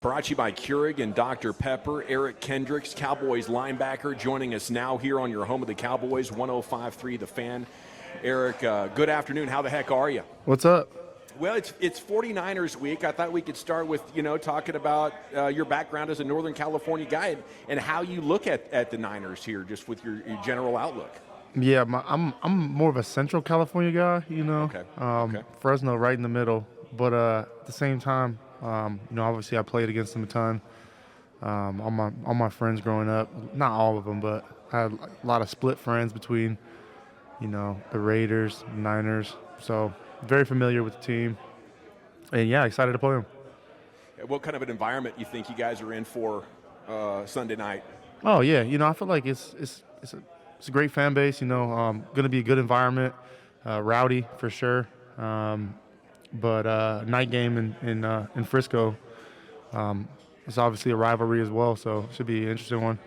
Brought to you by Keurig and Dr. Pepper. Eric Kendricks, Cowboys linebacker, joining us now here on your home of the Cowboys, 105.3 The Fan. Eric, good afternoon. How the heck are you? What's up? Well, it's 49ers week. I thought we could start with, talking about your background as a Northern California guy and how you look at the Niners here, just with your general outlook. Yeah, I'm more of a Central California guy, Okay. Fresno right in the middle. But at the same time, obviously I played against them a ton. All my friends growing up, not all of them, but I had a lot of split friends between, the Raiders, Niners. So very familiar with the team. And, yeah, excited to play them. What kind of an environment you think you guys are in for Sunday night? Oh, yeah. I feel like it's a great fan base, going to be a good environment, rowdy for sure. But night game in Frisco is obviously a rivalry as well, so it should be an interesting one.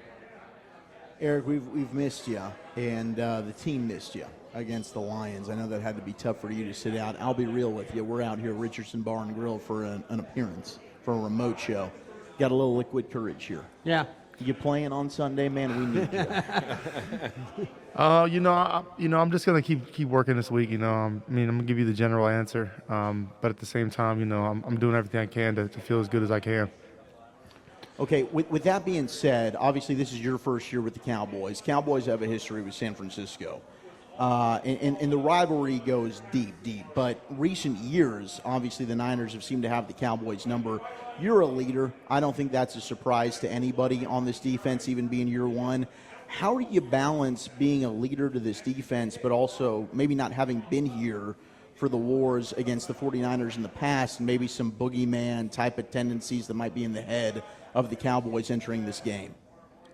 Eric, we've missed you, and the team missed you against the Lions. I know that had to be tough for you to sit out. I'll be real with you. We're out here at Richardson Bar and Grill for an appearance for a remote show. Got a little liquid courage here. Yeah. You playing on Sunday, man? We need you. I'm just gonna keep working this week. I'm gonna give you the general answer, but at the same time, I'm doing everything I can to feel as good as I can. Okay, with that being said, obviously this is your first year with the Cowboys. Cowboys have a history with San Francisco. And the rivalry goes deep. But recent years, obviously the Niners have seemed to have the Cowboys' number. You're a leader. I don't think that's a surprise to anybody on this defense, even being year one. How do you balance being a leader to this defense, but also maybe not having been here for the wars against the 49ers in the past, and maybe some boogeyman type of tendencies that might be in the head of the Cowboys entering this game?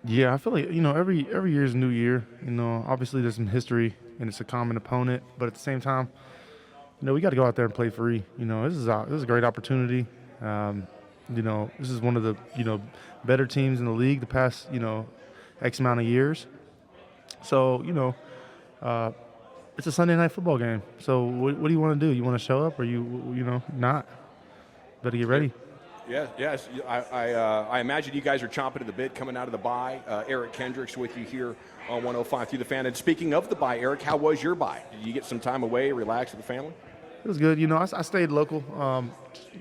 Yeah, I feel like, every year is a new year. Obviously there's some history and it's a common opponent, but at the same time, we got to go out there and play free. This is a great opportunity. This is one of the, better teams in the league the past, X amount of years. So, it's a Sunday night football game. So what do you want to do? You want to show up or you not? Better get ready. Yes. I imagine you guys are chomping at the bit coming out of the bye. Eric Kendricks with you here on 105 through the Fan. And speaking of the bye, Eric, how was your bye? Did you get some time away, relax with the family? It was good. I stayed local.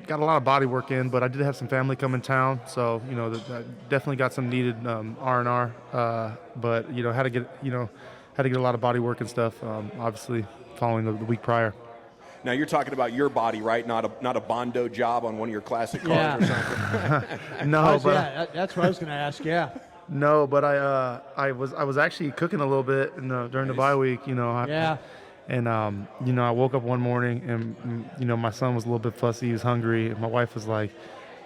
Got a lot of body work in, but I did have some family come in town. So, definitely got some needed R&R. But, had to get a lot of body work and stuff, obviously, following the week prior. Now you're talking about your body, right? Not a Bondo job on one of your classic cars or something. No, that's what I was going to ask. Yeah. No, but I was actually cooking a little bit during the bye week. Yeah. And I woke up one morning and my son was a little bit fussy. He was hungry, and my wife was like,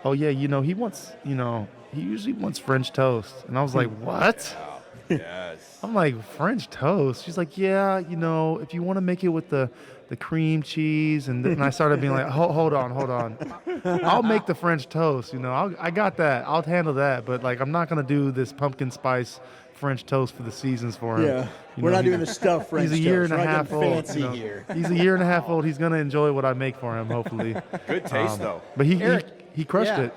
"Oh yeah, he wants he usually wants French toast." And I was like, "What?" Yes. I'm like, "French toast?" She's like, "Yeah, if you want to make it with the cream cheese," and I started being like, hold on. I'll make the French toast, I got that. I'll handle that, but I'm not going to do this pumpkin spice French toast for the seasons for him. Yeah, we're not doing the stuff French toast. He's a year and a half old. Here. He's a year and a half old. He's going to enjoy what I make for him, hopefully. Good taste, though. But Eric, he crushed it.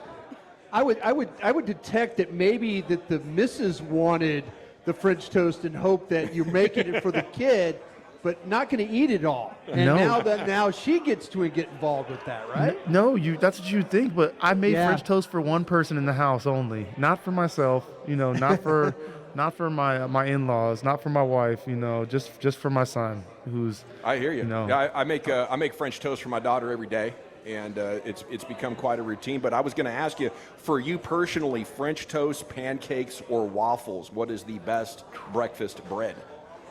I would detect that maybe that the missus wanted the French toast and hope that you're making it for the kid, but not going to eat it all. And now she gets to get involved with that, right? No, that's what you think, but I made French toast for one person in the house only, not for myself, not for not for my in-laws, not for my wife, just for my son who's I hear you. Yeah, I make French toast for my daughter every day. And it's become quite a routine. But I was going to ask you, for you personally, French toast, pancakes, or waffles, what is the best breakfast bread?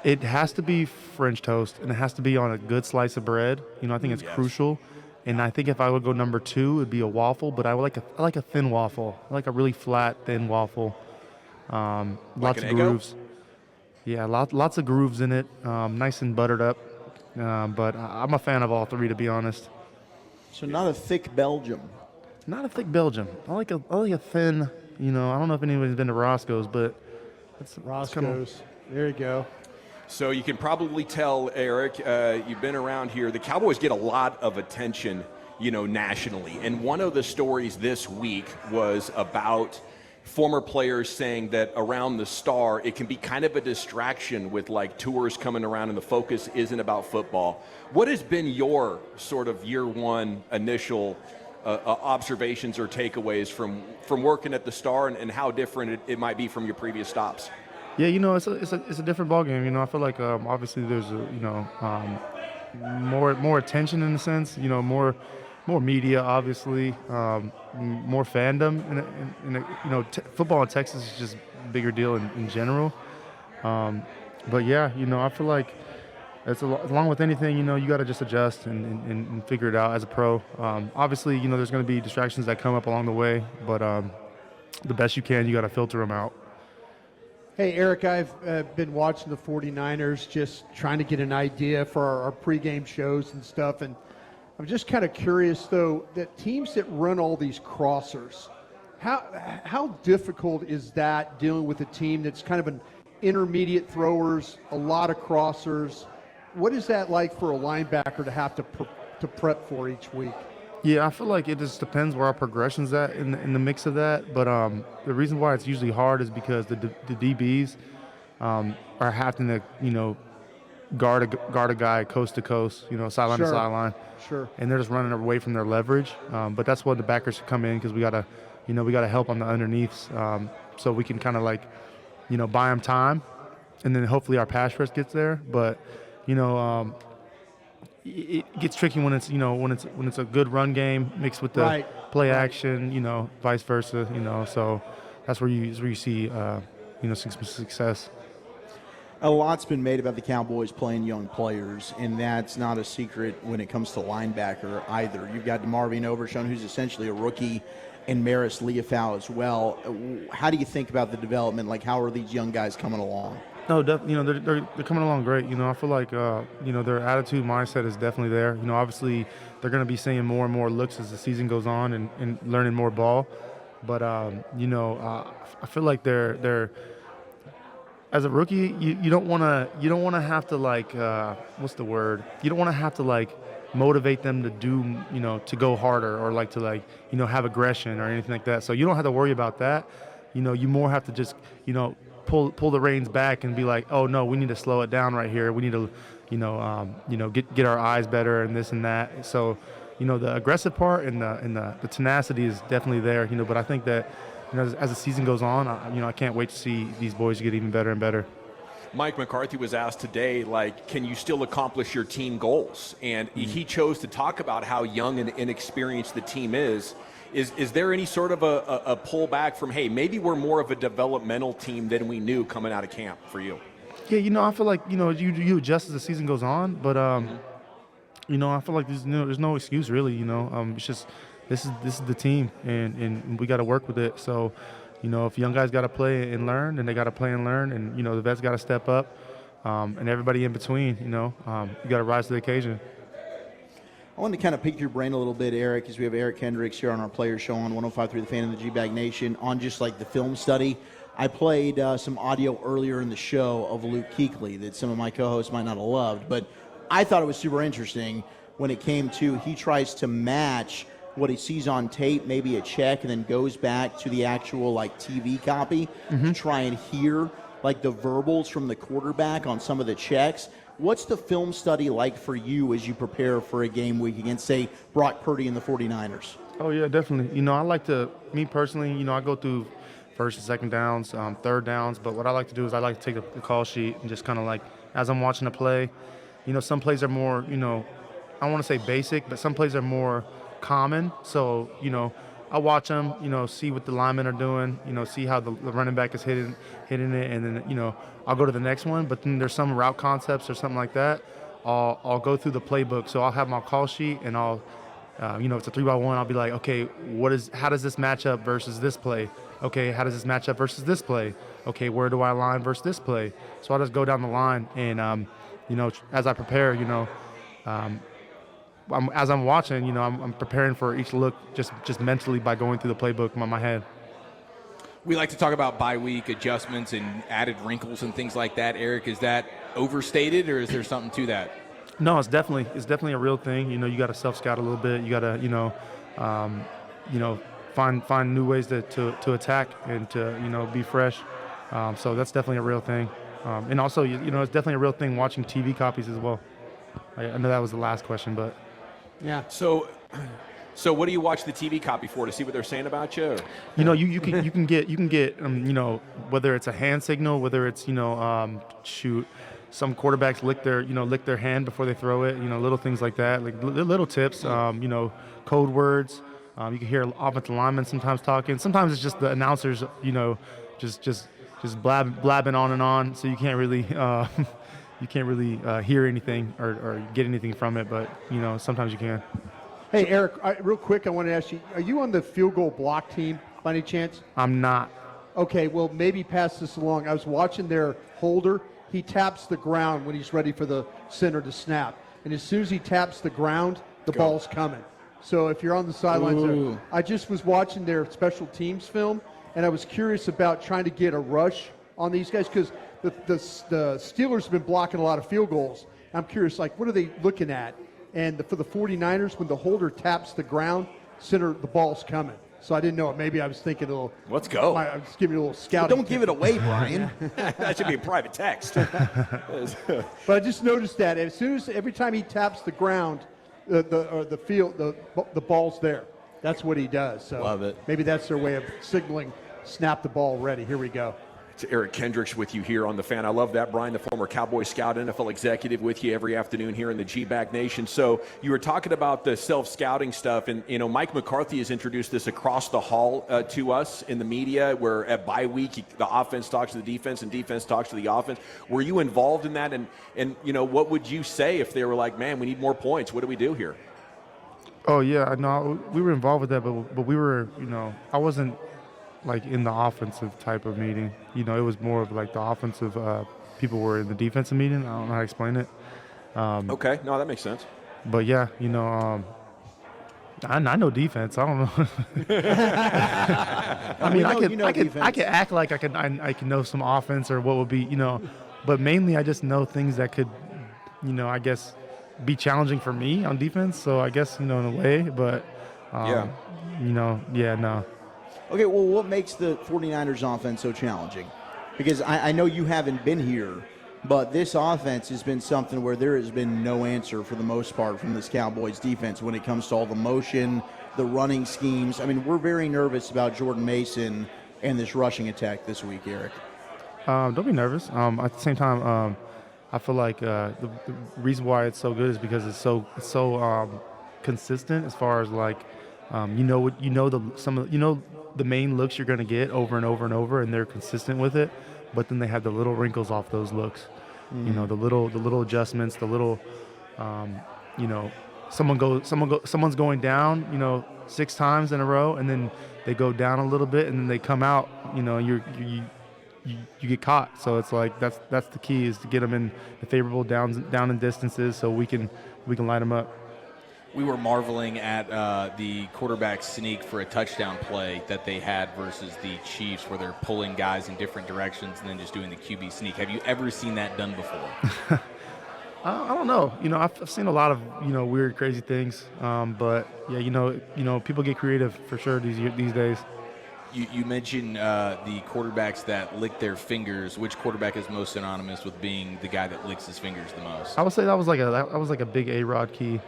It has to be French toast, and it has to be on a good slice of bread. I think it's crucial. And I think if I would go number 2, it would be a waffle. But I like a thin waffle. I like a really flat, thin waffle. Lots of grooves. Yeah, lots of grooves in it. Nice and buttered up. But I'm a fan of all 3, to be honest. So not a thick Belgium. Not a thick Belgium. I like a thin. I don't know if anybody's been to Roscoe's, but it's Roscoe's. There you go. So you can probably tell, Eric, you've been around here. The Cowboys get a lot of attention nationally. And one of the stories this week was about former players saying that around the Star, it can be kind of a distraction with like tours coming around and the focus isn't about football. What has been your sort of year one initial observations or takeaways from working at the Star and how different it might be from your previous stops? Yeah, it's a different ballgame. I feel like obviously there's more attention in a sense. More media, obviously, more fandom. Football in Texas is just a bigger deal in general. But yeah, I feel like it's along with anything, you got to just adjust and figure it out as a pro. Obviously, there's going to be distractions that come up along the way, but the best you can, you got to filter them out. Hey, Eric, I've been watching the 49ers, just trying to get an idea for our pregame shows and stuff, and I'm just kind of curious, though, that teams that run all these crossers, how difficult is that dealing with a team that's kind of an intermediate throwers, a lot of crossers? What is that like for a linebacker to have to prep for each week? Yeah, I feel like it just depends where our progression's at in the mix of that. But the reason why it's usually hard is because the DBs are having to, guard a guy coast to coast, sideline to sideline. Sure. And they're just running away from their leverage. But that's when the backers should come in because we gotta help on the underneaths, so we can kind of buy them time, and then hopefully our pass rush gets there. But it gets tricky when it's a good run game mixed with the play action, vice versa, so that's where you see some success. A lot's been made about the Cowboys playing young players, and that's not a secret when it comes to linebacker either. You've got DeMarvion Overshown, who's essentially a rookie, and Maris Leofau as well. How do you think about the development? Like, how are these young guys coming along? No, they're coming along great. I feel like their attitude, mindset is definitely there. Obviously they're going to be seeing more and more looks as the season goes on and learning more ball. But I feel like they're as a rookie, you don't want to have to what's the word? You don't want to have to motivate them to do to go harder or have aggression or anything like that. So you don't have to worry about that. You more have to just pull the reins back and be like, oh no, we need to slow it down right here. We need to get our eyes better and this and that. So the aggressive part and the tenacity is definitely there. But I think that as the season goes on, I can't wait to see these boys get even better and better. Mike McCarthy was asked today, can you still accomplish your team goals? And he chose to talk about how young and inexperienced the team is. Is there any sort of a pullback from, hey, maybe we're more of a developmental team than we knew coming out of camp for you? Yeah, I feel like, you adjust as the season goes on, but, I feel like there's no excuse really, it's just this is the team, and we got to work with it. So, if young guys got to play and learn, then they got to play and learn, and, the vets got to step up, and everybody in between, you got to rise to the occasion. I wanted to kind of pick your brain a little bit, Eric, because we have Eric Kendricks here on our Players Show on 105.3 The Fan and the G-Bag Nation on just the film study. I played some audio earlier in the show of Luke Kuechly that some of my co-hosts might not have loved, but I thought it was super interesting when it came to he tries to match what he sees on tape, maybe a check, and then goes back to the actual TV copy to try and hear the verbals from the quarterback on some of the checks. What's the film study like for you as you prepare for a game week against, say, Brock Purdy and the 49ers? Oh, yeah, definitely. I like to, me personally, I go through first and second downs, third downs, but what I like to do is I like to take the call sheet and just kind of as I'm watching a play, some plays are more, I don't want to say basic, but some plays are more common. So, I watch them, see what the linemen are doing, see how the running back is hitting it, and then, I'll go to the next one. But then there's some route concepts or something like that. I'll go through the playbook. So I'll have my call sheet, and I'll, if it's a 3-by-1, I'll be like, okay, how does this match up versus this play? Okay, how does this match up versus this play? Okay, where do I line versus this play? So I'll just go down the line, and, as I prepare, as I'm watching, I'm preparing for each look just mentally by going through the playbook in my head. We like to talk about bye week adjustments and added wrinkles and things like that. Eric, is that overstated, or is there something to that? No, it's definitely a real thing. You got to self scout a little bit. You got to find new ways to attack and to be fresh. So that's definitely a real thing. And also it's definitely a real thing watching TV copies as well. I know that was the last question, but Yeah. So what do you watch the TV copy for? To see what they're saying about you? Or? you can get whether it's a hand signal, whether it's shoot. Some quarterbacks lick their hand before they throw it. Little things like that, like little tips. Code words. You can hear offensive linemen sometimes talking. Sometimes it's just the announcers. Just blabbing on and on. So you can't really hear anything or get anything from it. But sometimes you can. Hey, Eric, real quick, I want to ask you: are you on the field goal block team by any chance? I'm not. Okay, well maybe pass this along. I was watching their holder. He taps the ground when he's ready for the center to snap. And as soon as he taps the ground, the ball's coming. So if you're on the sidelines, I just was watching their special teams film, and I was curious about trying to get a rush on these guys because the Steelers have been blocking a lot of field goals. I'm curious, like, what are they looking at? And for the 49ers, when the holder taps the ground, center, the ball's coming. So I didn't know it. Maybe I was thinking a little. Let's go. I was giving you a little scouting. Don't give it away, Brian. That should be a private text. But I just noticed that every time he taps the ground, the field, the ball's there. That's what he does. So Love it. Maybe that's their way of signaling. Snap the ball ready. Here we go. It's Eric Kendricks with you here on The Fan. I love that, Brian, the former Cowboy scout, NFL executive, with you every afternoon here in the G-Bag Nation. So you were talking about the self-scouting stuff, and Mike McCarthy has introduced this across the hall to us in the media, where at bye week the offense talks to the defense and defense talks to the offense. Were you involved in that? And what would you say if they were like, man, we need more points? What do we do here? Oh yeah, no, we were involved with that, but we were, I wasn't like in the offensive type of meeting. It was more of like the offensive people were in the defensive meeting. I don't know how to explain it. Okay, no, that makes sense. But yeah, I know defense. I don't know. I mean, I could act like I can know some offense or what would be, but mainly I just know things that could, I guess be challenging for me on defense. So I guess, in a way, but no. Okay, well, what makes the 49ers offense so challenging? Because I know you haven't been here, but this offense has been something where there has been no answer for the most part from this Cowboys defense when it comes to all the motion, the running schemes. I mean, we're very nervous about Jordan Mason and this rushing attack this week, Eric. Don't be nervous. At the same time, I feel like the reason why it's so good is because it's so consistent as far as like the main looks you're going to get over and over and over, and they're consistent with it. But then they have the little wrinkles off those looks, the little adjustments, the little, someone's going down, 6 times in a row, and then they go down a little bit, and then they come out, you get caught. So it's like that's the key, is to get them in the favorable down and distances so we can light them up. We were marveling at the quarterback sneak for a touchdown play that they had versus the Chiefs, where they're pulling guys in different directions and then just doing the QB sneak. Have you ever seen that done before? I don't know. I've seen a lot of weird, crazy things. But yeah, people get creative for sure these days. You mentioned the quarterbacks that lick their fingers. Which quarterback is most synonymous with being the guy that licks his fingers the most? I would say that was like a big A-Rod key.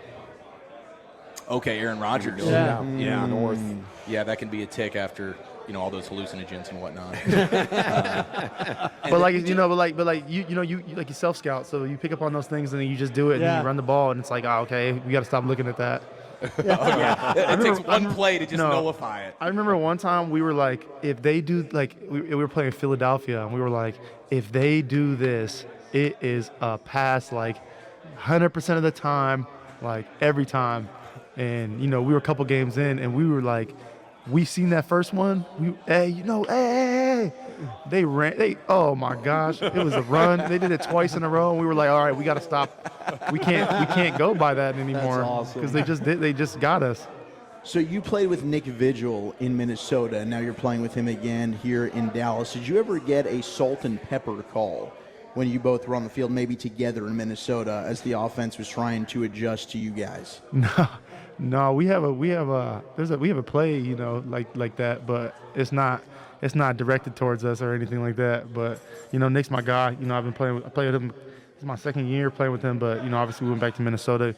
Okay, Aaron Rodgers. Yeah. North. Yeah, that can be a tick after all those hallucinogens and whatnot. But like you self scout, so you pick up on those things and then you just do it and then you run the ball, and it's like, okay, we got to stop looking at that. It takes one play to just nullify it. I remember one time we were like, if they do, like, we were playing Philadelphia, and we were like, if they do this, it is a pass, like 100% of the time, like every time. And we were a couple games in, and we were like, we seen that first one. Hey. They ran. Oh my gosh, it was a run. They did it twice in a row, and we were like, all right, we got to stop. We can't go by that anymore, because they just got us. So you played with Nick Vigil in Minnesota, and now you're playing with him again here in Dallas. Did you ever get a salt and pepper call when you both were on the field, maybe together in Minnesota, as the offense was trying to adjust to you guys? No, we have a play, like that, but it's not directed towards us or anything like that. But Nick's my guy. I played with him. It's my second year playing with him, but obviously we went back to Minnesota,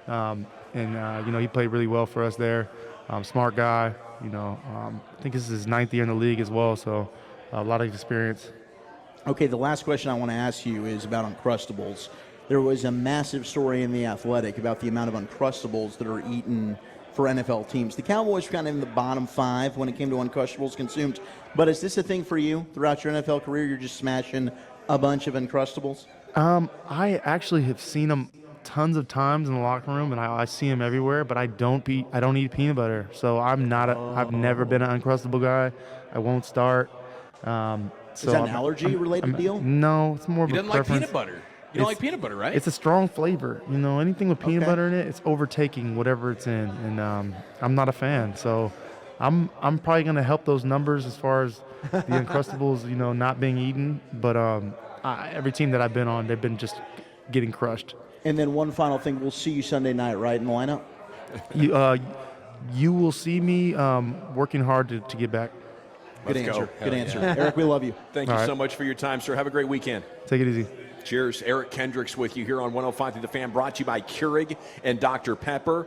and he played really well for us there. Smart guy. I think this is his 9th year in the league as well, so a lot of experience. Okay, the last question I want to ask you is about Uncrustables. There was a massive story in The Athletic about the amount of Uncrustables that are eaten for NFL teams. The Cowboys were kind of in the bottom 5 when it came to Uncrustables consumed. But is this a thing for you throughout your NFL career? You're just smashing a bunch of Uncrustables? I actually have seen them tons of times in the locker room, and I see them everywhere. But I don't eat peanut butter, so I've never been an Uncrustable guy. I won't start. Is that an allergy-related deal? No, it's more of a He doesn't preference. like peanut butter. You don't like peanut butter, right? It's a strong flavor. Anything with peanut butter in it, it's overtaking whatever it's in, and I'm not a fan. So I'm probably going to help those numbers as far as the Uncrustables, not being eaten. But every team that I've been on, they've been just getting crushed. And then one final thing, we'll see you Sunday night, right, in the lineup? You will see me working hard to get back. Good Let's answer. go. Good answer. Eric, we love you. Thank you All right. so much for your time, sir. Have a great weekend. Take it easy. Cheers. Eric Kendricks with you here on 105 through the Fan, brought to you by Keurig and Dr. Pepper.